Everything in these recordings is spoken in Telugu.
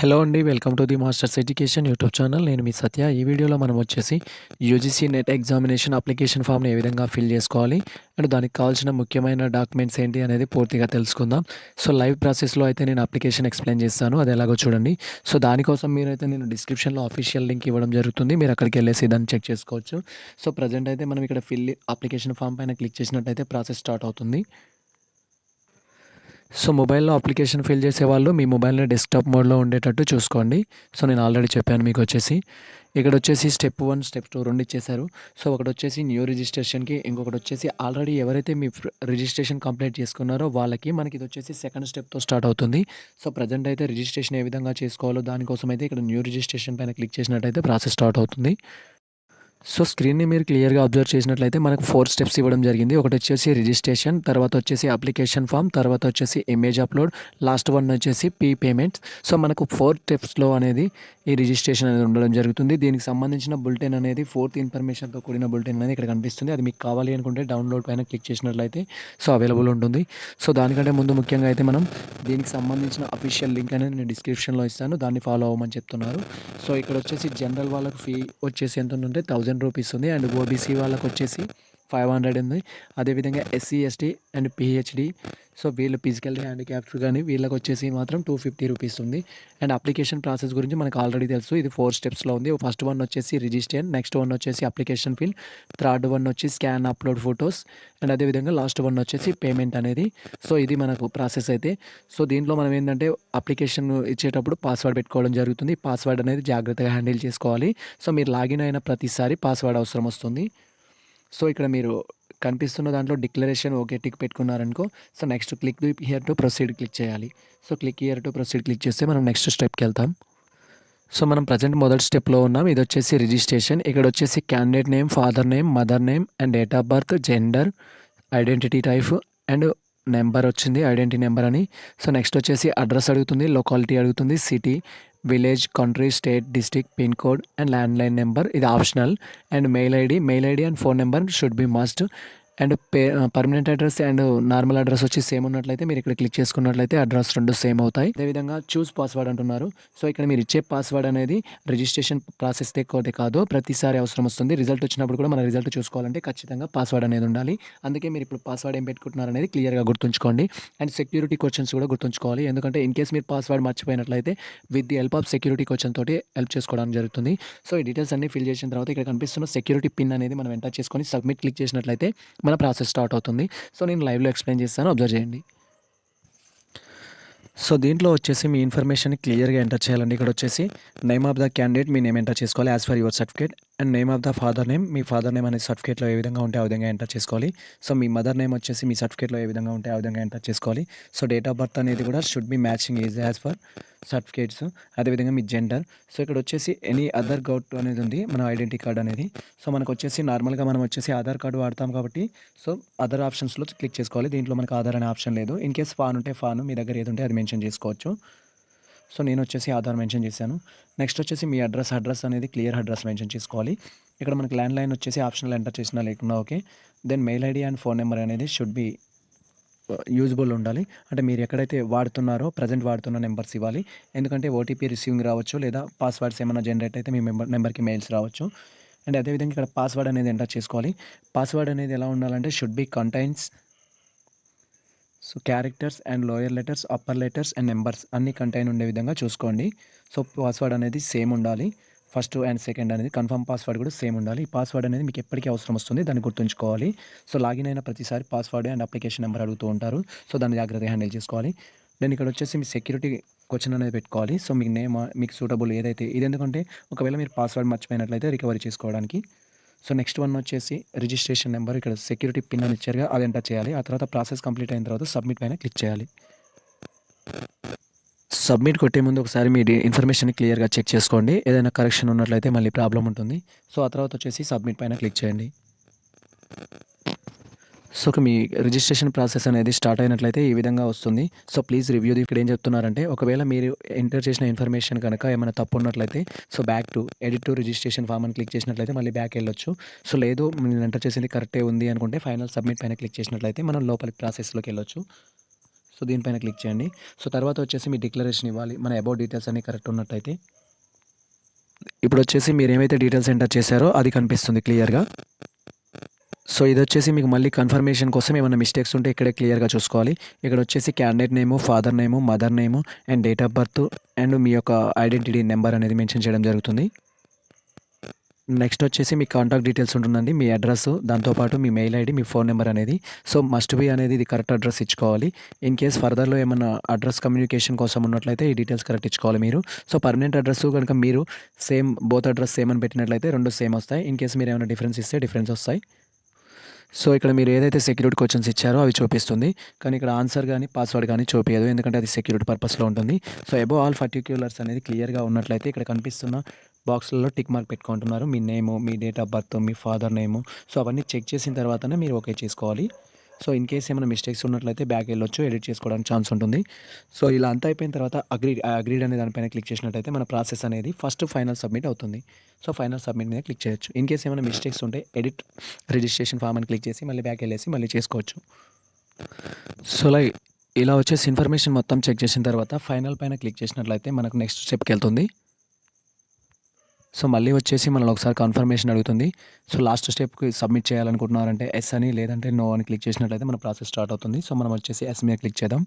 హలో అండి. Welcome to the masters education YouTube channel. నేను మీ సత్య. ఈ వీడియోలో మనం వచ్చేసి యూజీసీ నెట్ ఎగ్జామినేషన్ అప్లికేషన్ ఫామ్‌ని ఏ విధంగా ఫిల్ చేసుకోవాలి, అండ్ దానికి కావాల్సిన ముఖ్యమైన డాక్యుమెంట్స్ ఏంటి అనేది పూర్తిగా తెలుసుకుందాం. సో, లైవ్ ప్రాసెస్‌లో అయితే నేను అప్లికేషన్ ఎక్స్‌ప్లెయిన్ చేస్తాను. అది ఎలాగో చూడండి. సో, దానికోసం మీరైతే నేను డిస్క్రిప్షన్‌లో ఆఫీషియల్ లింక్ ఇవ్వడం జరుగుతుంది. మీరు అక్కడికెళ్ళేసి దాన్ని చెక్ చేసుకోవచ్చు. సో, ప్రెజెంట్ అయితే మనం ఇక్కడ అప్లికేషన్ ఫామ్ పైన క్లిక్ చేసినట్టయితే ప్రాసెస్ స్టార్ట్ అవుతుంది. సో, మొబైల్‌లో అప్లికేషన్ ఫిల్ చేసేవాళ్ళు మీ మొబైల్‌ని డెస్క్‌టాప్ మోడ్‌లో ఉండేటట్టు చూసుకోండి. సో, నేను ఆల్రెడీ చెప్పాను మీకొచ్చేసి. ఇక్కడొచ్చేసి స్టెప్ 1, స్టెప్ 2 2 ఇచ్చేశారు. సో, ఒకటొచ్చేసి న్యూ రిజిస్ట్రేషన్‌కి, ఇంకొకటొచ్చేసి ఆల్రెడీ ఎవరైతే మీ రిజిస్ట్రేషన్ కంప్లీట్ చేసుకున్నారో వాళ్ళకి, మనకిదొచ్చేసి సెకండ్ స్టెప్‌తో స్టార్ట్ అవుతుంది. సో, ప్రెజెంట్ అయితే రిజిస్ట్రేషన్ ఏ విధంగా చేసుకోవాలో దానికోసం అయితే ఇక్కడ న్యూ రిజిస్ట్రేషన్ పైన క్లిక్ చేసినట్టయితే ప్రాసెస్ స్టార్ట్ అవుతుంది. సో, స్క్రీన్‌ని మీరు క్లియర్‌గా అబ్జర్వ్ చేసినట్లయితే మనకు 4 స్టెప్స్ ఇవ్వడం జరిగింది. ఒకటొచ్చేసి రిజిస్ట్రేషన్, తర్వాత వచ్చేసి అప్లికేషన్ ఫామ్, తర్వాత వచ్చేసి ఇమేజ్ అప్‌లోడ్, లాస్ట్ వన్ వచ్చేసి పేమెంట్స్. సో, మనకు 4 స్టెప్స్‌లో అనేది ఈ రిజిస్ట్రేషన్ అనేది ఉండడం జరుగుతుంది. దీనికి సంబంధించిన బులెటిన్ అనేది 4th ఇన్ఫర్మేషన్‌తో కూడిన బులెటిన్ అనేది ఇక్కడ కనిపిస్తుంది. అది మీకు కావాలి అనుకుంటే డౌన్‌లోడ్ పైన క్లిక్ చేసినట్లయితే సో, అవైలబుల్ ఉంటుంది. సో, దానికంటే ముందు ముఖ్యంగా అయితే మనం దీనికి సంబంధించిన అఫీషియల్ లింక్ అనేది నేను డిస్క్రిప్షన్‌లో ఇస్తాను. దాన్ని ఫాలో అవ్వమని చెప్తున్నారు. సో, ఇక్కడొచ్చేసి జనరల్ వాళ్ళకి ఫీ వచ్చేసి ఎంతుందంటే ₹1000 ఉంది. అండ్ ఓబీసీ వాళ్ళకొచ్చేసి 500 ఉంది. అదేవిధంగా SC, ST and PhD, so, వీళ్ళు ఫిజికల్లీ హ్యాండిక్యాప్డ్ గానీ వీళ్ళకొచ్చేసి మాత్రం ₹250 ఉంది. అండ్ అప్లికేషన్ ప్రాసెస్ గురించి మనకు ఆల్రెడీ తెలుసు. ఇది 4 స్టెప్స్‌లో ఉంది. ఫస్ట్ వన్ వచ్చేసి రిజిస్ట్రేషన్, నెక్స్ట్ వన్ వచ్చేసి అప్లికేషన్ ఫిల్, థర్డ్ వన్ వచ్చి స్కాన్ అప్‌లోడ్ ఫోటోస్, అండ్ అదేవిధంగా లాస్ట్ వన్ వచ్చేసి పేమెంట్ అనేది. సో, ఇది మనకు ప్రాసెస్ అయితే. సో, దీంట్లో మనం ఏందంటే అప్లికేషన్ ఇచ్చేటప్పుడు పాస్వర్డ్ పెట్టుకోవడం జరుగుతుంది. పాస్వర్డ్ అనేది జాగ్రత్తగా హ్యాండిల్ చేసుకోవాలి. సో, మీరు లాగిన్ అయిన ప్రతిసారి పాస్వర్డ్ అవసరం వస్తుంది. సో, ఇక్కడ మీరు కనిపిస్తున్న దాంట్లో డిక్లరేషన్ ఓకే టిక్ పెట్టుకున్నారనుకో, so, next click here to proceed click చేయాలి. So, click here to proceed click చేస్తే మనం నెక్స్ట్ స్టెప్‌కెళ్తాం. సో, మనం ప్రెజెంట్ మొదటి స్టెప్‌లో ఉన్నాం. ఇదొచ్చేసి రిజిస్ట్రేషన్. ఇక్కడొచ్చేసి candidate name, father name, mother name and date of birth, gender, identity type and number వచ్చింది. ఐడెంటిటీ నెంబర్ అని. సో, నెక్స్ట్ వచ్చేసి అడ్రస్ అడుగుతుంది, లొకాలిటీ అడుగుతుంది, city, village, country, state, district, pin code and landline number ఇది optional. And mail ID and phone number should be must. And permanent address and normal address వచ్చి సేమ్ ఉన్నట్లయితే మీరు ఇక్కడ క్లిక్ చేసుకున్నట్లయితే అడ్రస్ 2 సేమ్ అవుతాయి. అదేవిధంగా చూస్ పాస్వర్డ్ అంటున్నారు. సో, ఇక్కడ మీరు ఇచ్చే పాస్వర్డ్ అనేది రిజిస్ట్రేషన్ ప్రాసెస్ కోటే కాదు, ప్రతిసారి అవసరం వస్తుంది. రిజల్ట్ వచ్చినప్పుడు కూడా మన రిజల్ట్ చూసుకోవాలంటే ఖచ్చితంగా పాస్వర్డ్ అనేది ఉండాలి. అందుకే మీరు ఇప్పుడు పాస్వర్డ్ ఏం పెట్టుకుంటున్నారు అనేది క్లియర్‌గా గుర్తుంచుకోండి. అండ్ సెక్యూరిటీ క్వెషన్స్ కూడా గుర్తుంచుకోవాలి. ఎందుకంటే ఇన్ కేస్ మీరు పాస్వర్డ్ మర్చిపోయినట్లయితే with the help of security question తోటి హెల్ప్ చేసుకోవడానికి జరుగుతుంది. సో, ఈ డీటెయిల్స్ అన్నీ ఫిల్ చేసిన తర్వాత ఇక్కడ కనిపిస్తున్న సెక్యూరిటీ పిన్ అనేది మనం ఎంటర్ చేసుకొని సబ్మిట్ క్లిక్ చేసినట్లయితే మన ప్రాసెస్ స్టార్ట్ అవుతుంది. సో, నేను లైవ్‌లో ఎక్స్‌ప్లెయిన్ చేస్తాను. అబ్జర్వ్ చేయండి. సో, దీంట్లో వచ్చేసి మీ ఇన్ఫర్మేషన్‌ని క్లియర్‌గా ఎంటర్ చేయాలండి. ఇక్కడొచ్చేసి నేమ్ ఆఫ్ ద క్యాండిడేట్ మీ నేమ్ ఎంటర్ చేసుకోవాలి as per your certificate. And name of the father name మీ ఫాదర్ నేమ్ అనేది సర్టిఫికేట్‌లో ఏ విధంగా ఉంటే ఆ విధంగా ఎంటర్ చేసుకోవాలి. సో, మీ మదర్ నేమ్ వచ్చేసి మీ సర్టిఫికేట్‌లో ఏ విధంగా ఉంటే ఆ విధంగా ఎంటర్ చేసుకోవాలి. సో, డేట్ ఆఫ్ బర్త్ అనేది కూడా should be matching as per certificates. అదేవిధంగా మీ జెండర్. సో, ఇక్కడొచ్చేసి ఎనీ అదర్ గౌట్ అనేది ఉంది మన ఐడెంటిటీ కార్డ్ అనేది. సో, మనకొచ్చేసి నార్మల్‌గా మనం వచ్చేసి ఆధార్ కార్డ్ వాడతాం కాబట్టి సో, అదర్ ఆప్షన్స్‌లో క్లిక్ చేసుకోవాలి. దీంట్లో మనకు ఆధార్ అనే ఆప్షన్ లేదు. ఇన్ కేస్ ఫాన్ ఉంటే ఫాను మీ దగ్గర ఏది ఉంటే అది మెన్షన్ చేసుకోవచ్చు. సో, నేనొచ్చేసి ఆధార్ మెన్షన్ చేశాను. నెక్స్ట్ వచ్చేసి మీ అడ్రస్ అనేది క్లియర్ అడ్రస్ మెన్షన్ చేసుకోవాలి. ఇక్కడ మనకి ల్యాండ్‌లైన్ వచ్చేసి ఆప్షనల్ ఎంటర్ చేసినా లేకున్నా okay. Then mail ID and phone number అనేది షుడ్ బి యూజబుల్ ఉండాలి. అంటే మీరు ఎక్కడైతే వాడుతున్నారో ప్రెజెంట్ వాడుతున్న నంబర్స్ ఇవ్వాలి. ఎందుకంటే ఓటీపీ రిసీవింగ్ రావచ్చు, లేదా పాస్వర్డ్స్ ఏమైనా జనరేట్ అయితే మీ నంబర్‌కి మెయిల్స్ రావచ్చు. అండ్ అదేవిధంగా ఇక్కడ పాస్వర్డ్ అనేది ఎంటర్ చేసుకోవాలి. పాస్వర్డ్ అనేది ఎలా ఉండాలంటే should be contains so, characters and lower letters, upper letters and numbers అన్నీ కంటైన్ ఉండే విధంగా చూసుకోండి. సో, పాస్వర్డ్ అనేది సేమ్ ఉండాలి. ఫస్ట్ అండ్ సెకండ్ అనేది కన్ఫర్మ్ పాస్వర్డ్ కూడా సేమ్ ఉండాలి. ఈ పాస్వర్డ్ అనేది మీకు ఎప్పటికీ అవసరం వస్తుంది. దాన్ని గుర్తుంచుకోవాలి. సో, లాగిన్ అయిన ప్రతిసారి పాస్వర్డ్ అండ్ అప్లికేషన్ నెంబర్ అడుగుతూ ఉంటారు. సో, దాన్ని జాగ్రత్తగా హ్యాండిల్ చేసుకోవాలి. దెన్ ఇక్కడ వచ్చేసి మీ సెక్యూరిటీ క్వెషన్ అనేది పెట్టుకోవాలి. సో, మీ నేమ్ మీకు సూటబుల్ ఏదైతే ఇది ఎందుకంటే ఒకవేళ మీరు పాస్వర్డ్ మర్చిపోయినట్లయితే రికవరీ చేసుకోవడానికి. సో, నెక్స్ట్ వన్ వచ్చేసి రిజిస్ట్రేషన్ నెంబర్ ఇక్కడ సెక్యూరిటీ పిన్ అని ఇచ్చారుగా అది ఎంటర్ చేయాలి. ఆ తర్వాత ప్రాసెస్ కంప్లీట్ అయిన తర్వాత సబ్మిట్ పైన క్లిక్ చేయాలి. సబ్మిట్ కొట్టే ముందు ఒకసారి మీ ఇన్ఫర్మేషన్‌ని క్లియర్‌గా చెక్ చేసుకోండి. ఏదైనా కరెక్షన్ ఉన్నట్లయితే మళ్ళీ ప్రాబ్లమ్ ఉంటుంది. సో, ఆ తర్వాత వచ్చేసి సబ్మిట్ పైన క్లిక్ చేయండి. సో, మీ రిజిస్ట్రేషన్ ప్రాసెస్ అనేది స్టార్ట్ అయినట్లయితే ఈ విధంగా వస్తుంది. సో, ప్లీజ్ రివ్యూ ఇక్కడ ఏం చెప్తున్నారంటే ఒకవేళ మీరు ఎంటర్ చేసిన ఇన్ఫర్మేషన్ కనుక ఏమైనా తప్పు ఉన్నట్లయితే so, back to edit to registration form అని క్లిక్ చేసినట్లయితే మళ్ళీ బ్యాక్ వెళ్ళొచ్చు. సో, లేదు నేను ఎంటర్ చేసింది కరెక్టే ఉంది అనుకుంటే ఫైనల్ సబ్మిట్ పైన క్లిక్ చేసినట్లయితే మనం లోపలికి ప్రాసెస్‌లోకి వెళ్ళొచ్చు. సో దీనిపైన క్లిక్ చేయండి. సో తర్వాత వచ్చేసి మీ డిక్లరేషన్ ఇవ్వాలి. మన అబౌట్ డీటెయిల్స్ అన్నీ కరెక్ట్ ఉన్నట్టయితే. ఇప్పుడు వచ్చేసి మీరు ఏమైతే డీటెయిల్స్ ఎంటర్ చేశారో అది కనిపిస్తుంది క్లియర్గా. సో ఇది వచ్చేసి మీకు మళ్ళీ కన్ఫర్మేషన్ కోసం ఏమైనా మిస్టేక్స్ ఉంటే ఇక్కడే క్లియర్గా చూసుకోవాలి. ఇక్కడ వచ్చేసి candidate name, father name, mother name and date of birth and మీ యొక్క ఐడెంటిటీ నెంబర్ అనేది మెన్షన్ చేయడం జరుగుతుంది. నెక్స్ట్ వచ్చేసి మీ కాంటాక్ట్ డీటెయిల్స్ ఉంటుందండి. మీ అడ్రస్, దాంతోపాటు మీ మెయిల్ ఐడి, మీ ఫోన్ నెంబర్ అనేది. సో మస్ట్ బి అనేది ఇది కరెక్ట్ అడ్రస్ ఇచ్చుకోవాలి. ఇన్ కేస్ ఫర్దర్లో ఏమన్నా అడ్రస్ కమ్యూనికేషన్ కోసం ఉన్నట్లయితే ఈ డీటెయిల్స్ కరెక్ట్ ఇచ్చుకోవాలి మీరు. సో పర్మనెంట్ అడ్రస్ కనుక మీరు సేమ్ బోత్ అడ్రస్ సేమ్ అని పెట్టినట్లయితే రెండు సేమ్ వస్తాయి. ఇన్ కేస్ మీరు ఏమైనా డిఫరెన్స్ ఇస్తే డిఫరెన్స్ వస్తాయి. సో ఇక్కడ మీరు ఏదైతే సెక్యూరిటీ క్వశ్చన్స్ ఇచ్చారో అవి చూపిస్తుంది. కానీ ఇక్కడ ఆన్సర్ కానీ పాస్వర్డ్ కానీ చూపించదు, ఎందుకంటే అది సెక్యూరిటీ పర్పస్లో ఉంటుంది. సో అబోవ్ ఆల్ పర్టిక్యులర్స్ అనేది క్లియర్గా ఉన్నట్లయితే ఇక్కడ కనిపిస్తున్న బాక్స్లలో టిక్ మార్క్ పెట్టుకుంటున్నారు. మీ నేము, మీ డేట్ ఆఫ్ బర్త్, మీ ఫాదర్ నేము. సో అవన్నీ చెక్ చేసిన తర్వాతనే మీరు ఓకే చేసుకోవాలి. సో ఇన్ కేస్ ఏమైనా మిస్టేక్స్ ఉన్నట్లయితే బ్యాక్ వెళ్ళొచ్చు, ఎడిట్ చేసుకోవడానికి ఛాన్స్ ఉంటుంది. సో ఇలా అంతా అయిపోయిన తర్వాత అగ్రీడ్ అనే దానిపైన క్లిక్ చేసినట్టయితే మన ప్రాసెస్ అనేది ఫస్ట్ ఫైనల్ సబ్మిట్ అవుతుంది. సో ఫైనల్ సబ్మిట్ మీద క్లిక్ చేయొచ్చు. ఇన్ కేస్ ఏమైనా మిస్టేక్స్ ఉంటే ఎడిట్ రిజిస్ట్రేషన్ ఫామ్ అని క్లిక్ చేసి మళ్ళీ బ్యాక్ వెళ్ళేసి మళ్ళీ చేసుకోవచ్చు. సో ఇలా వచ్చేసి ఇన్ఫర్మేషన్ మొత్తం చెక్ చేసిన తర్వాత ఫైనల్ పైన క్లిక్ చేసినట్లయితే మనకు నెక్స్ట్ స్టెప్కి వెళ్తుంది. సో మళ్ళీ వచ్చేసి మనల్ని ఒకసారి కన్ఫర్మేషన్ అడుగుతుంది. సో లాస్ట్ స్టెప్కి సబ్మిట్ చేయాలనుకుంటున్నారంటే ఎస్ అని, లేదంటే నో అని క్లిక్ చేసినట్లయితే మన ప్రాసెస్ స్టార్ట్ అవుతుంది. సో మనం వచ్చేసి ఎస్ మీద క్లిక్ చేద్దాం.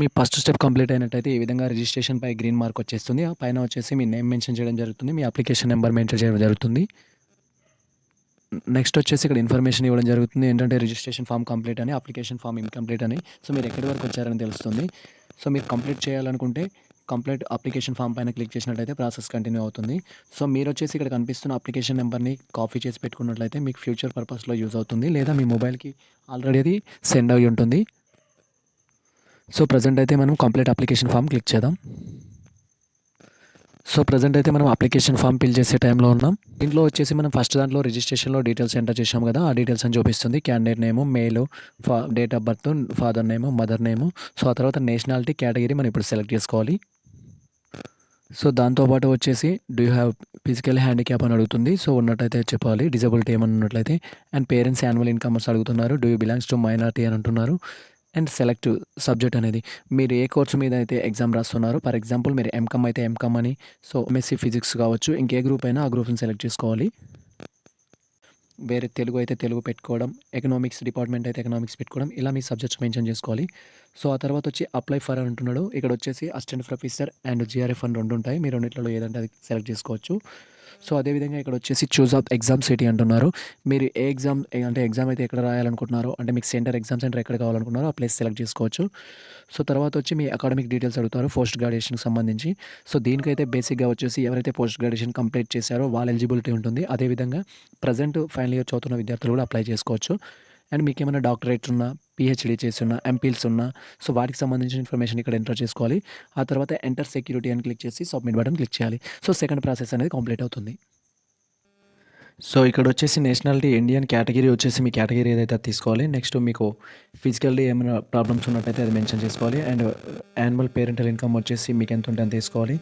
మీ ఫస్ట్ స్టెప్ కంప్లీట్ అయినట్టయితే ఈ విధంగా రిజిస్ట్రేషన్ పై గ్రీన్ మార్క్ వచ్చేస్తుంది. ఆ పైన వచ్చేసి మీ నేమ్ మెన్షన్ చేయడం జరుగుతుంది, మీ అప్లికేషన్ నెంబర్ మెన్షన్ చేయడం జరుగుతుంది. నెక్స్ట్ వచ్చేసి ఇక్కడ ఇన్ఫర్మేషన్ ఇవ్వడం జరుగుతుంది ఏంటంటే రిజిస్ట్రేషన్ ఫామ్ కంప్లీట్ అని, అప్లికేషన్ ఫామ్ ఇన్కంప్లీట్ అని. సో మీరు ఎక్కడి వరకు వచ్చారని తెలుస్తుంది. సో మీరు కంప్లీట్ చేయాలనుకుంటే కంప్లీట్ అప్లికేషన్ ఫామ్ పైన క్లిక్ చేసినట్లయితే ప్రాసెస్ కంటిన్యూ అవుతుంది. సో మీరు వచ్చేసి ఇక్కడ కనిపిస్తున్న అప్లికేషన్ నెంబర్ని కాపీ చేసి పెట్టుకున్నట్లయితే మీకు ఫ్యూచర్ పర్పస్లో యూజ్ అవుతుంది, లేదా మీ మొబైల్కి ఆల్రెడీ అది సెండ్ అయి ఉంటుంది. సో ప్రజెంట్ అయితే మనం కంప్లీట్ అప్లికేషన్ ఫామ్ క్లిక్ చేద్దాం. సో ప్రజెంట్ అయితే మనం అప్లికేషన్ ఫామ్ ఫిల్ చేసే టైంలో ఉన్నాం. దీంట్లో వచ్చేసి మనం ఫస్ట్ దాంట్లో రిజిస్ట్రేషన్లో డీటెయిల్స్ ఎంటర్ చేసాం కదా, ఆ డీటెయిల్స్ అని చూపిస్తుంది. Candidate name, mail, date of birth, father name, mother name. So ఆ తర్వాత నేషనాలిటీ, కేటగిరీ మనం ఇప్పుడు సెలెక్ట్ చేసుకోవాలి. సో దాంతోపాటు వచ్చేసి do you have physical handicap అని అడుగుతుంది. సో ఉన్నట్టయితే చెప్పాలి. డిజబిలిటీ ఏమన్నా ఉన్నట్లయితే. అండ్ పేరెంట్స్ యాన్యువల్ ఇన్కమ్స్ అడుగుతున్నారు. Do you belongs to minority అని అంటున్నారు. అండ్ సెలెక్ట్ సబ్జెక్ట్ అనేది మీరు ఏ కోర్సు మీద అయితే ఎగ్జామ్ రాస్తున్నారో, ఫర్ ఎగ్జాంపుల్ మీరు ఎంకామ్ అయితే ఎంకామ్ అని, సో ఎంఎస్సీ ఫిజిక్స్ కావచ్చు, ఇంకే గ్రూప్ అయినా ఆ గ్రూప్ని సెలెక్ట్ చేసుకోవాలి. వేరే తెలుగు అయితే తెలుగు పెట్టుకోవడం, ఎకనామిక్స్ డిపార్ట్మెంట్ అయితే ఎకనామిక్స్ పెట్టుకోవడం, ఇలా మీ సబ్జెక్ట్స్ మెన్షన్ చేసుకోవాలి. సో ఆ తర్వాత వచ్చి అప్లై ఫర్ అని అంటున్నాడు. ఇక్కడ వచ్చేసి అసిస్టెంట్ ప్రొఫెసర్ అండ్ జిఆర్ఎఫ్ అని రెండు ఉంటాయి. మీరు రెండిట్లో ఏదంటే అది సెలెక్ట్ చేసుకోవచ్చు. సో అదేవిధంగా ఇక్కడ వచ్చేసి చూస్ ఆఫ్ ఎగ్జామ్ సిటీ అంటున్నారు. మీరు ఏ ఎగ్జామ్ అంటే ఎగ్జామ్ అయితే ఎక్కడ రాయాలనుకుంటున్నారో, అంటే మీకు ఎగ్జామ్ సెంటర్ ఎక్కడ కావాలనుకుంటున్నారో ఆ ప్లేస్ సెలెక్ట్ చేసుకోవచ్చు. సో తర్వాత వచ్చి మీ అకాడమిక్ డీటెయిల్స్ అడుగుతారు పోస్ట్ గ్రాడ్యుయేషన్కి సంబంధించి. సో దీనికైతే బేసిక్గా వచ్చేసి ఎవరైతే పోస్ట్ గ్రాడ్యుయేషన్ కంప్లీట్ చేశారో వాళ్ళ ఎలిజిబిలిటీ ఉంటుంది. అదేవిధంగా ప్రజెంట్ ఫైనల్ ఇయర్ చదువుతున్న విద్యార్థులు కూడా అప్లై చేసుకోవచ్చు. అండ్ మీకు ఏమైనా డాక్టరేట్ ఉన్నా, పిహెచ్డీ చేస్తున్నా, ఎంపీల్స్ ఉన్నా, సో వాటికి సంబంధించిన ఇన్ఫర్మేషన్ ఇక్కడ ఎంటర్ చేసుకోవాలి. ఆ తర్వాత ఎంటర్ సెక్యూరిటీ అని క్లిక్ చేసి సబ్మిట్ బటన్ క్లిక్ చేయాలి. సో సెకండ్ ప్రాసెస్ అనేది కంప్లీట్ అవుతుంది. సో ఇక్కడ వచ్చేసి నేషనాలిటీ ఇండియన్, కేటగిరీ వచ్చేసి మీ కేటగిరీ ఏదైతే అది తీసుకోవాలి. నెక్స్ట్ మీకు ఫిజికల్లీ ఏమైనా ప్రాబ్లమ్స్ ఉన్నట్టయితే అది మెన్షన్ చేసుకోవాలి. అండ్ యాన్యువల్ పేరెంటల్ ఇన్కమ్ వచ్చేసి మీకు ఎంత ఉంటే అంత తీసుకోవాలి.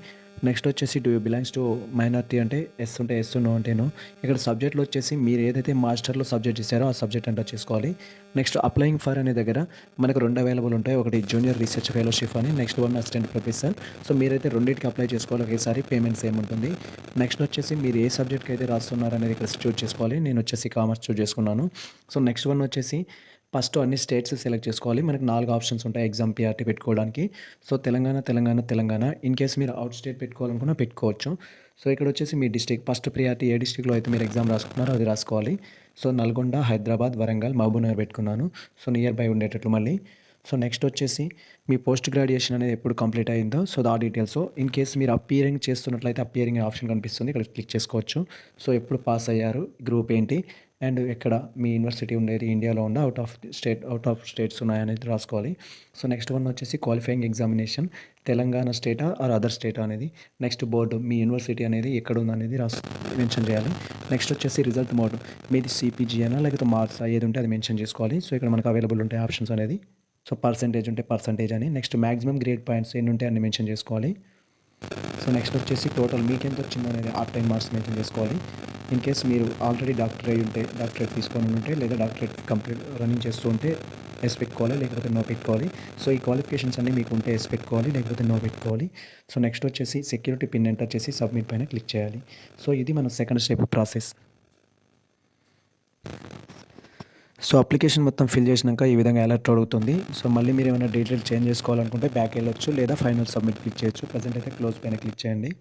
నెక్స్ట్ వచ్చేసి do you belongs to minority అంటే ఎస్ ఉంటే ఎస్, నో అంటే నో. ఇక్కడ సబ్జెక్ట్లో వచ్చేసి మీరు ఏదైతే మాస్టర్లో సబ్జెక్ట్ ఇస్తారో ఆ సబ్జెక్ట్ ఎంటర్ చేసుకోవాలి. నెక్స్ట్ అప్లయింగ్ ఫర్ అనే దగ్గర మనకు రెండు అవైలబుల్ ఉంటాయి. ఒకటి జూనియర్ రీసెర్చ్ ఫెలోషిప్ అని, next one assistant professor. So మీరైతే రెండింటికి అప్లై చేసుకోవాలి ఒకేసారి. పేమెంట్ సేమ్ ఉంటుంది. నెక్స్ట్ వచ్చేసి మీరు ఏ సబ్జెక్ట్కి అయితే రాస్తున్నారు అనేది ఇక్కడ చూస్ చేసుకోవాలి. నేను వచ్చేసి కామర్స్ చూస్ చేసుకున్నాను. సో నెక్స్ట్ వన్ వచ్చేసి ఫస్ట్ అన్ని స్టేట్స్ సెలెక్ట్ చేసుకోవాలి. మనకి 4 ఆప్షన్స్ ఉంటాయి ఎగ్జామ్ పిఆర్టీ పెట్టుకోవడానికి. సో తెలంగాణ. ఇన్ కేస్ మీరు అవుట్ స్టేట్ పెట్టుకోవాలనుకున్నా పెట్టుకోవచ్చు. సో ఇక్కడ వచ్చేసి మీ డిస్ట్రిక్ట్ ఫస్ట్ ప్రియారిటీ ఏ డిస్ట్రిక్ట్లో అయితే మీరు ఎగ్జామ్ రాసుకున్నారో అది రాసుకోవాలి. సో నల్గొండ, హైదరాబాద్, వరంగల్, మహబూబ్నగర్ పెట్టుకున్నాను. సో నియర్ బై ఉండేటట్లు మళ్ళీ. సో నెక్స్ట్ వచ్చేసి మీ పోస్ట్ గ్రాడ్యుయేషన్ అనేది ఎప్పుడు కంప్లీట్ అయిందో సో ఆ డీటెయిల్స్. ఇన్ కేస్ మీరు అపియరింగ్ చేస్తున్నట్లయితే అపియరింగ్ ఆప్షన్ కనిపిస్తుంది, ఇక్కడ క్లిక్ చేసుకోవచ్చు. సో ఎప్పుడు పాస్ అయ్యారు, గ్రూప్ ఏంటి, అండ్ ఎక్కడ మీ యూనివర్సిటీ ఉండేది, ఇండియాలో ఉందా, అవుట్ ఆఫ్ స్టేట్స్ ఉన్నాయనేది రాసుకోవాలి. సో నెక్స్ట్ వన్ వచ్చేసి క్వాలిఫైయింగ్ ఎగ్జామినేషన్ తెలంగాణ స్టేటా ఆర్ అదర్ స్టేటా అనేది. నెక్స్ట్ బోర్డు మీ యూనివర్సిటీ అనేది ఎక్కడ ఉందనేది మెన్షన్ చేయాలి. నెక్స్ట్ వచ్చేసి రిజల్ట్ మోడ్ మీది సిపిజీ అయినా లేకపోతే మార్క్స్ ఏది ఉంటే అది మెన్షన్ చేసుకోవాలి. సో ఇక్కడ మనకు అవైలబుల్ ఉంటాయి ఆప్షన్స్ అనేది. సో పర్సంటేజ్ ఉంటే పర్సంటేజ్ అని, నెక్స్ట్ మ్యాక్సిమం గ్రేడ్ పాయింట్స్ ఎన్ని ఉంటే అన్ని మెన్షన్ చేసుకోవాలి. సో నెక్స్ట్ వచ్చేసి టోటల్ మీకు ఎంత వచ్చిందో అనేది ఆ టైం మార్క్స్ మెన్షన్ చేసుకోవాలి. ఇన్ కేస్ మీరు ఆల్రెడీ డాక్టరేట్ తీసుకొని ఉంటే లేదా డాక్టరేట్ కంప్లీట్ రన్నింగ్ చేస్తూ ఉంటే ఎస్ పెట్టుకోవాలి, లేకపోతే నో పెట్టుకోవాలి. సో ఈ క్వాలిఫికేషన్స్ అన్నీ మీకు ఉంటే ఎస్ పెట్టుకోవాలి, లేకపోతే నో పెట్టుకోవాలి. సో నెక్స్ట్ వచ్చేసి సెక్యూరిటీ పిన్ ఎంటర్ చేసి సబ్మిట్ పైన క్లిక్ చేయాలి. సో ఇది మన second step process. So application మొత్తం ఫిల్ చేసినాక ఈ విధంగా అలర్ట్ అడుగుతుంది. సో మళ్ళీ మీరు ఏమైనా డీటెయిల్ చేంజ్ చేసుకోవాలనుకుంటే బ్యాక్ వెళ్ళొచ్చు, లేదా ఫైనల్ సబ్మిట్ క్లిక్ చేయొచ్చు. ప్రజెంట్ అయితే క్లోజ్ పైన క్లిక్ చేయండి.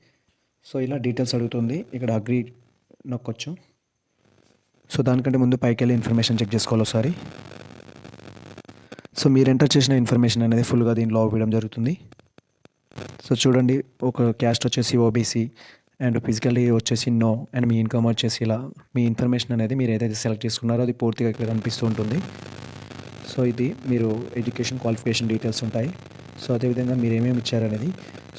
సో ఇలా డీటెయిల్స్ అడుగుతుంది, ఇక్కడ అగ్రీ నొక్కొచ్చు. సో దానికంటే ముందు పైకి వెళ్ళి ఇన్ఫర్మేషన్ చెక్ చేసుకోవాలి ఒకసారి. సో మీరు ఎంటర్ చేసిన ఇన్ఫర్మేషన్ అనేది ఫుల్గా దీంట్లో ఇవ్వడం జరుగుతుంది. సో చూడండి, ఒక క్యాస్ట్ వచ్చేసి ఓబీసీ అండ్ ఫిజికల్లీ వచ్చేసి నో, అండ్ మీ ఇన్కమ్ వచ్చేసి ఇలా మీ ఇన్ఫర్మేషన్ అనేది మీరు ఏదైతే సెలెక్ట్ చేసుకున్నారో అది పూర్తిగా ఇక్కడ కనిపిస్తూ ఉంటుంది. సో ఇది మీరు ఎడ్యుకేషన్ క్వాలిఫికేషన్ డీటెయిల్స్ ఉంటాయి. సో అదేవిధంగా మీరు ఏమేమి ఇచ్చారనేది.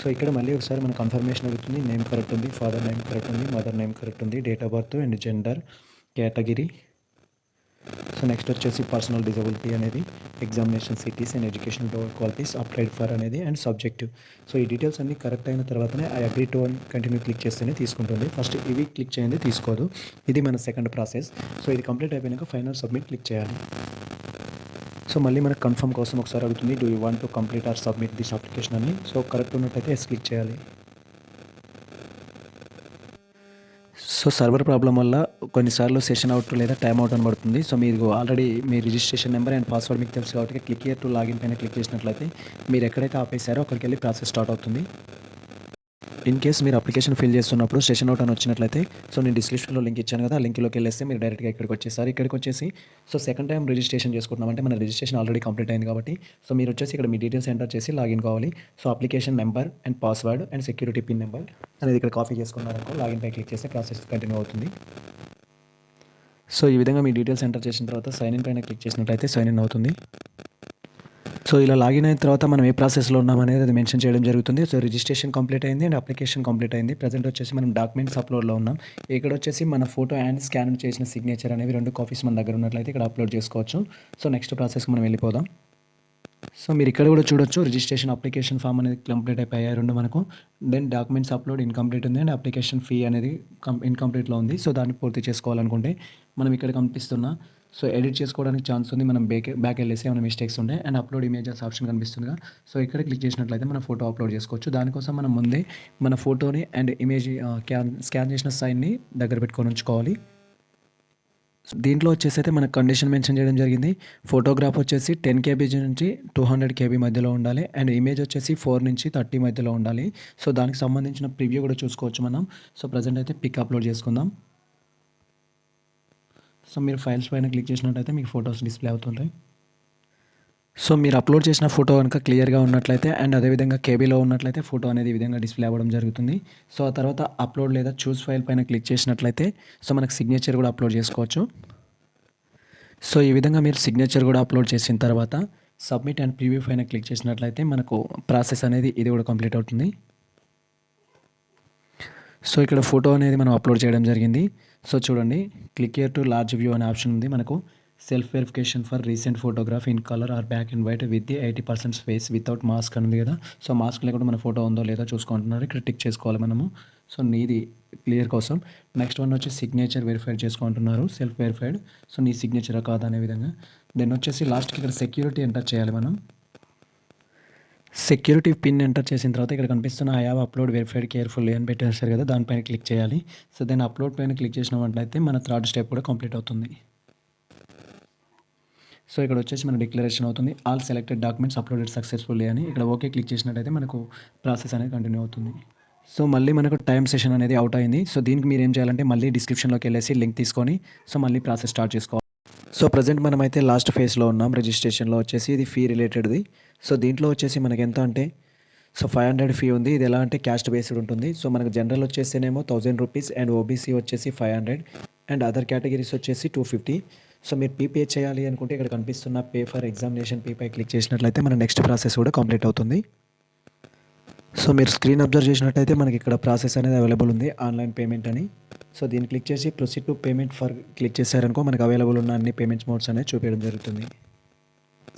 సో ఇక్కడ మళ్ళీ ఒకసారి మన కన్ఫర్మేషన్ అడుగుతుంది. నేమ్ కరెక్ట్ ఉంది, ఫాదర్ నేమ్ కరెక్ట్ ఉంది, మదర్ నేమ్ కరెక్ట్ ఉంది, date of birth and gender, category. So next వచ్చేసి పర్సనల్ డిజబిలిటీ అనేది, examination cities and education qualities applied for అనేది, అండ్ సబ్జెక్టివ్. సో ఈ డీటెయిల్స్ అన్నీ కరెక్ట్ అయిన తర్వాతనే I agree to and continue click చేస్తేనే తీసుకుంటుంది. ఫస్ట్ ఇవి క్లిక్ చేయండి, తీసుకోదు. ఇది మన సెకండ్ ప్రాసెస్. సో ఇది కంప్లీట్ అయిపోయాక ఫైనల్ సబ్మిట్ క్లిక్ చేయాలి. సో మళ్ళీ మనకు కన్ఫర్మ్ కోసం ఒకసారి అడుగుతుంది, do you want to complete are submit this application అని. సో కరెక్ట్ ఉన్నట్టయితే ఎస్ క్లిక్ చేయాలి. సో సర్వర్ ప్రాబ్లం వల్ల కొన్నిసార్లు సెషన్ అవుట్ లేదా టైమ్ అవుట్ అని పడుతుంది. సో మీరు already me registration number and password మీకు తెలుసు కాబట్టి క్లిక్ హియర్ టు లాగిన్ పైన క్లిక్ చేసినట్లయితే మీరు ఎక్కడైతే ఆపేశారో అక్కడికి వెళ్ళి ప్రాసెస్ స్టార్ట్ అవుతుంది. ఇన్ కేస్ మీరు అప్లికేషన్ ఫిల్ చేస్తున్నప్పుడు సెషన్ అవుట్ అని వచ్చినట్లయితే, సో నేను డిస్క్రిప్షన్లో లింక్ ఇచ్చాను కదా, ఆ లింక్లోకి వెళ్ళేస్తే మీరు డైరెక్ట్గా ఇక్కడికి వచ్చేసారు. ఇక్కడికి వచ్చేసి సో సెకండ్ టైం రిజిస్ట్రేషన్ చేసుకుంటున్నాం అంటే మన రిజిస్ట్రేషన్ ఆల్రెడీ కంప్లీట్ అయింది కాబట్టి, సో మీరు వచ్చేసి ఇక్కడ మీ డీటెయిల్స్ ఎంటర్ చేసి లాగిన్ కావాలి. So application number and password and security pin number అనేది ఇక్కడ కాపీ చేసుకున్నారనుకో, లాగిన్ పై క్లిక్ చేస్తే ప్రాసెస్ కంటిన్యూ అవుతుంది. సో ఈ విధంగా మీ డీటెయిల్స్ ఎంటర్ చేసిన తర్వాత సైన్ ఇన్ పైన క్లిక్ చేసినట్లయితే సైన్ ఇన్ అవుతుంది. సో ఇలా లాగిన్ అయిన తర్వాత మనం ఏ ప్రాసెస్లో ఉన్నామనేది అది మెన్షన్ చేయడం జరుగుతుంది. సో రిజిస్ట్రేషన్ కంప్లీట్ అయింది అండ్ అప్లికేషన్ కంప్లీట్ అయింది. ప్రజెంట్ వచ్చేసి మనం డాక్యుమెంట్స్ అప్లోడ్లో ఉన్నాం. ఇక్కడ వచ్చేసి మన ఫోటో అండ్ స్కాన్ చేసిన సిగ్నేచర్ అనేవి 2 కాపీస్ మన దగ్గర ఉన్నట్లయితే ఇక్కడ అప్లోడ్ చేసుకోవచ్చు. సో నెక్స్ట్ ప్రాసెస్కి మనం వెళ్ళిపోదాం. సో మీరు ఇక్కడ కూడా చూడొచ్చు, రిజిస్ట్రేషన్ అప్లికేషన్ ఫామ్ అనేది కంప్లీట్ అయిపోయాయి 2 మనకు. దెన్ డాక్యుమెంట్స్ అప్లోడ్ ఇన్కంప్లీట్ ఉంది అండ్ అప్లికేషన్ ఫీ అనేది ఇన్కంప్లీట్లో ఉంది. సో దాన్ని పూర్తి చేసుకోవాలనుకుంటే మనం ఇక్కడ కనిపిస్తున్న సో ఎడిట్ చేసుకోవడానికి ఛాన్స్ ఉంది. మనం బ్యాక్ వెళ్ళేసి ఏమైనా మిస్టేక్స్ ఉంటాయి అండ్ అప్లోడ్ ఇమేజెస్ ఆప్షన్ కనిపిస్తుందిగా. సో ఇక్కడ క్లిక్ చేసినట్లయితే మన ఫోటో అప్లోడ్ చేసుకోవచ్చు. దానికోసం మనం ముందే మన ఫోటోని అండ్ ఇమేజ్ స్కాన్ చేసిన సైన్ని దగ్గర పెట్టుకొని ఉంచుకోవాలి. దీంట్లో వచ్చేసి అయితే మనకు కండిషన్ మెన్షన్ చేయడం జరిగింది. ఫోటోగ్రాఫ్ వచ్చేసి 10 KB నుంచి 200 KB మధ్యలో ఉండాలి అండ్ ఇమేజ్ వచ్చేసి 4 నుంచి 30 మధ్యలో ఉండాలి. సో దానికి సంబంధించిన ప్రివ్యూ కూడా చూసుకోవచ్చు మనం. సో ప్రజెంట్ అయితే పిక్ అప్లోడ్ చేసుకుందాం. సో మీరు ఫైల్స్ పైన క్లిక్ చేసినట్టయితే మీకు ఫొటోస్ డిస్ప్లే అవుతుంటాయి. సో మీరు అప్లోడ్ చేసిన ఫోటో కనుక క్లియర్గా ఉన్నట్లయితే అండ్ అదేవిధంగా కేబీలో ఉన్నట్లయితే ఫోటో అనేది ఈ విధంగా డిస్ప్లే అవ్వడం జరుగుతుంది. సో ఆ తర్వాత అప్లోడ్ లేదా చూస్ ఫైల్ పైన క్లిక్ చేసినట్లయితే సో మనకు సిగ్నేచర్ కూడా అప్లోడ్ చేసుకోవచ్చు. సో ఈ విధంగా మీరు సిగ్నేచర్ కూడా అప్లోడ్ చేసిన తర్వాత సబ్మిట్ అండ్ ప్రివ్యూ పైన క్లిక్ చేసినట్లయితే మనకు ప్రాసెస్ అనేది ఇది కూడా కంప్లీట్ అవుతుంది. సో ఇక్కడ ఫోటో అనేది మనం అప్లోడ్ చేయడం జరిగింది. సో చూడండి, click here to large view అనే ఆప్షన్ ఉంది మనకు. Self verification for recent photograph in colour or black and white with the 80% space without mask అని ఉంది కదా. సో మాస్క్ లేకుండా మన ఫోటో ఉందో లేదో చూసుకుంటున్నారు. ఇక్కడ టిక్ చేసుకోవాలి మనము. సో నీది క్లియర్ కోసం. నెక్స్ట్ వన్ వచ్చి సిగ్నేచర్ వెరిఫైడ్ చేసుకుంటున్నారు, సెల్ఫ్ వెరిఫైడ్. సో నీ సిగ్నేచరా కాదా అనే విధంగా. దెన్ వచ్చేసి లాస్ట్కి ఇక్కడ సెక్యూరిటీ ఎంటర్ చేయాలి మనం. సెక్యూరిటీ పిన్ ఎంటర్ చేసిన తర్వాత ఇక్కడ కనిపిస్తున్న I have upload verified carefully అని పెట్టేస్తారు కదా, దానిపైన క్లిక్ చేయాలి. సో దెన్ అప్లోడ్ పైన క్లిక్ చేసినట్లయితే మన థర్డ్ స్టెప్ కూడా కంప్లీట్ అవుతుంది. సో ఇక్కడ వచ్చేసి మన డిక్లరేషన్ అవుతుంది, all selected documents uploaded successfully అని. ఇక్కడ ఓకే క్లిక్ చేసినట్టయితే మనకు ప్రాసెస్ అనేది కంటిన్యూ అవుతుంది. సో మళ్ళీ మనకు టైం సెషన్ అనేది అవుట్ అయింది. సో దీనికి మీరు ఏం చేయాలంటే మళ్ళీ డిస్క్రిప్షన్లోకి వెళ్ళేసి లింక్ తీసుకొని సో మళ్ళీ ప్రాసెస్ స్టార్ట్ చేసుకోవాలి. సో ప్రజెంట్ మనమైతే లాస్ట్ ఫేజ్లో ఉన్నాం. రిజిస్ట్రేషన్లో వచ్చేసి ఇది ఫీ రిలేటెడ్ది. సో దీంట్లో వచ్చేసి మనకి ఎంత అంటే సో 500 ఫీ ఉంది. ఇది ఎలా అంటే క్యాస్ట్ బేస్డ్ ఉంటుంది. సో మనకు జనరల్ వచ్చేసేనేమో 1000 రూపీస్ అండ్ ఓబీసీ వచ్చేసి 500 అండ్ అదర్ కేటగిరీస్ వచ్చేసి 250. సో మీరు పే చేయాలి అనుకుంటే ఇక్కడ కనిపిస్తున్న పే ఫర్ ఎగ్జామినేషన్ పై క్లిక్ చేసినట్లయితే మన నెక్స్ట్ ప్రాసెస్ కూడా కంప్లీట్ అవుతుంది. సో మీరు స్క్రీన్ అబ్జర్వ్ చేసినట్టయితే మనకి ఇక్కడ ప్రాసెస్ అనేది అవైలబుల్ ఉంది, ఆన్లైన్ పేమెంట్ అని. సో దీన్ని క్లిక్ చేసి proceed to payment for click చేశారనుకో మనకు అవైలబుల్ ఉన్న అన్ని పేమెంట్స్ మోడ్స్ అనేది చూపించడం జరుగుతుంది.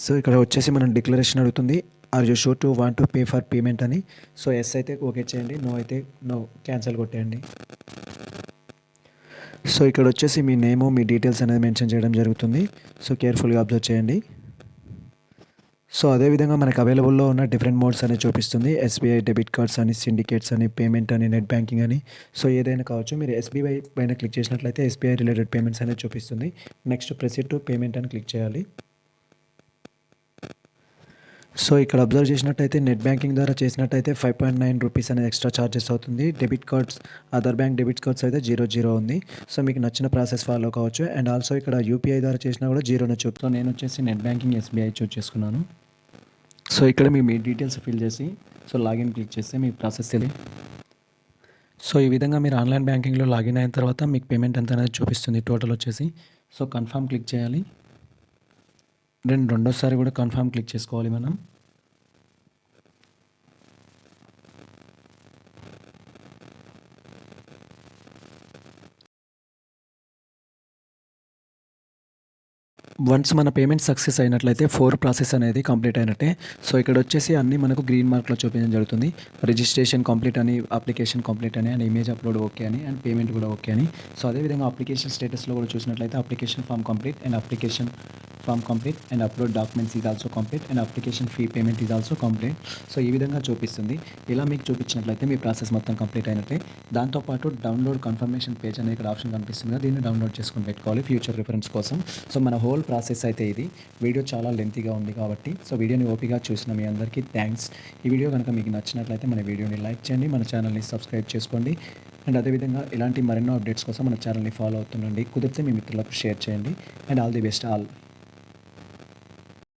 సో ఇక్కడ వచ్చేసి మనం డిక్లరేషన్ అడుగుతుంది, are you sure to want to pay for payment అని. సో ఎస్ అయితే ఓకే చేయండి, నో అయితే నో క్యాన్సిల్ కొట్టేయండి. సో ఇక్కడ వచ్చేసి మీ నేము మీ డీటెయిల్స్ అనేది మెన్షన్ చేయడం జరుగుతుంది. సో కేర్ఫుల్గా అబ్జర్వ్ చేయండి. సో అదేవిధంగా మనకు అవైలబుల్‌లో ఉన్న డిఫరెంట్ మోడ్స్ అనేవి చూపిస్తుంది. ఎస్‌బీఐ డెబిట్ కార్డ్స్ అని, సిండికేట్స్ అని, పేమెంట్ అని, నెట్ బ్యాంకింగ్ అని. సో ఏదైనా కావచ్చు. మీరు ఎస్‌బీఐ పైన క్లిక్ చేసినట్లయితే ఎస్‌బీఐ రిలేటెడ్ పేమెంట్స్ అనేది చూపిస్తుంది. నెక్స్ట్ ప్రొసీడ్ టు పేమెంట్ అని క్లిక్ చేయాలి. సో ఇక్కడ అబ్జర్వ్ చేసినట్టయితే నెట్ బ్యాంకింగ్ ద్వారా చేసినట్టయితే 5.9 రూపీస్ అనేది ఎక్స్ట్రా చార్జెస్ అవుతుంది. Debit cards, other bank debit cards అయితే 0 ఉంది. సో మీకు నచ్చిన ప్రాసెస్ ఫాలో కావచ్చు. అండ్ ఆల్సో ఇక్కడ యూపీఐ ద్వారా చేసినా కూడా 0 చూపుతుంది. సో నేను వచ్చేసి నెట్ బ్యాంకింగ్ ఎస్‌బీఐ చూస్ చేసుకున్నాను. సో ఇక్కడ మీ డీటెయిల్స్ ఫిల్ చేసి సో లాగిన్ క్లిక్ చేస్తే మీ ప్రాసెస్ తెలియ. సో ఈ విధంగా మీరు ఆన్లైన్ బ్యాంకింగ్లో లాగిన్ అయిన తర్వాత మీకు పేమెంట్ ఎంత అనేది చూపిస్తుంది టోటల్ వచ్చేసి. సో కన్ఫర్మ్ క్లిక్ చేయాలి. దెన్ రెండోసారి కూడా కన్ఫర్మ్ క్లిక్ చేసుకోవాలి మనం. వన్స్ మన పేమెంట్ సక్సెస్ అయినట్లయితే 4 ప్రాసెస్ అనేది కంప్లీట్ అయినట్టే. సో ఇక్కడ వచ్చేసి అన్నీ మనకు గ్రీన్ మార్క్లో చూపించడం జరుగుతుంది. రిజిస్ట్రేషన్ కంప్లీట్ అని, అప్లికేషన్ కంప్లీట్ అని, అండ్ ఇమేజ్ అప్లోడ్ ఓకే అని, అండ్ పేమెంట్ కూడా ఓకే అని. సో అదేవిధంగా అప్లికేషన్ స్టేటస్లో కూడా చూసినట్లయితే application form complete and application form complete and upload documents is also complete and application fee payment is also complete. So ఈ విధంగా చూపిస్తుంది. ఇలా మీకు చూపించినట్లయితే మీ ప్రాసెస్ మొత్తం కంప్లీట్ అయినట్టే. దాంతోపాటు డౌన్లోడ్ కన్ఫర్మేషన్ పేజ్ అనే ఇక్కడ ఆప్షన్ కనిపిస్తుంది కదా, దీన్ని డౌన్లోడ్ చేసుకొని పెట్టుకోవాలి ఫ్యూచర్ రిఫరెన్స్ కోసం. సో మన హోల్ ప్రాసెస్ అయితే ఇది. వీడియో చాలా లెంతీగా ఉంది కాబట్టి సో వీడియోని ఓపికగా చూసిన మీ అందరికీ థ్యాంక్స్. ఈ వీడియో కనుక మీకు నచ్చినట్లయితే మన వీడియోని లైక్ చేయండి, మన ఛానల్ని సబ్స్క్రైబ్ చేసుకోండి. అండ్ అదేవిధంగా ఇలాంటి మరెన్నో అప్డేట్స్ కోసం మన ఛానల్ని ఫాలో అవుతుండండి. కుదిరితే మీ మిత్రులకు షేర్ చేయండి. And all the best all.